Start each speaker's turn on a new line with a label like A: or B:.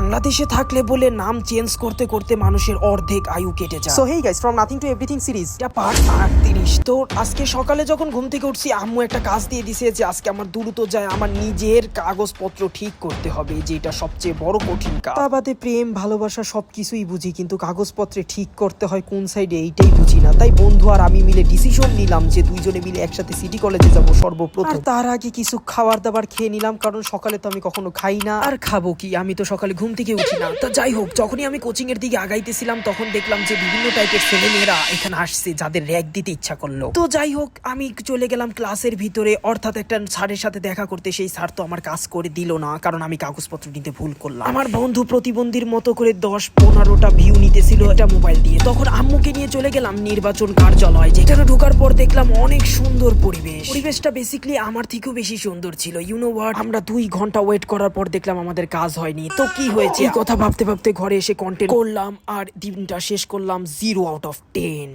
A: বাংলাদেশে থাকলে বলে নাম চেঞ্জ করতে করতে মানুষের অর্ধেক আয়ু কেটে যায়।
B: So hey guys, from nothing to everything series
A: এটা পার্ট 38। তো আজকে সকালে যখন ঘুম থেকে উঠছি, আম্মু একটা কাজ দিয়ে দিছে যে আজকে আমার দ্রুত যায় আমার নিজের কাগজপত্র ঠিক করতে হবে, যেটা সবচেয়ে বড় কঠিন কাজ। তা বাদে প্রেম ভালোবাসা সবকিছুই বুঝি, কিন্তু কাগজপত্রে ঠিক করতে হয় কোন সাইডে এইটাই বুঝি না। তাই বন্ধু আর আমি মিলে ডিসিশন নিলাম যে দুইজনে মিলে একসাথে সিটি কলেজে যাব সর্বপ্রথম। আর তার আগে কিছু খাবার দাবার খেয়ে নিলাম, কারণ সকালে তো আমি কখনো খাই না। আর খাবো কি, আমি তো সকালে ঘুম থেকে উঠি না। তা যাই হোক, যখনই আমি কোচিং এর দিকে আগাইতেছিলাম তখন দেখলাম যে বিভিন্ন টাইপের ছেলেমেয়েরা এখানে আসছে যাদের র‍্যাক দিতে ইচ্ছা করলো। তো যাই হোক, আমি চলে গেলাম ক্লাসের ভিতরে, অর্থাৎ একটা স্যারের সাথে দেখা করতে। সেই স্যার তো আমার কাজ করে দিল না, কারণ আমি কাগজপত্র নিতে ভুল করলাম। আমার বন্ধু প্রতিবন্ধীর মতো করে 10-15টা ভিউ নিতেছিল একটা মোবাইল দিয়ে। তখন আম্মুকে নিয়ে চলে গেলাম নির্বাচন কার্যালয়, যেখানে ঢোকার পর দেখলাম অনেক সুন্দর পরিবেশটা বেসিক্যালি আমার থেকেও বেশি সুন্দর ছিল। ইউ নো হোয়াট, আমরা 2 ঘন্টা ওয়েট করার পর দেখলাম আমাদের কাজ হয়নি। তো কি হয়েছে এই কথা ভাবতে ভাবতে ঘরে এসে কন্টেন্ট করলাম, আর দিনটা শেষ করলাম 0 out of 10।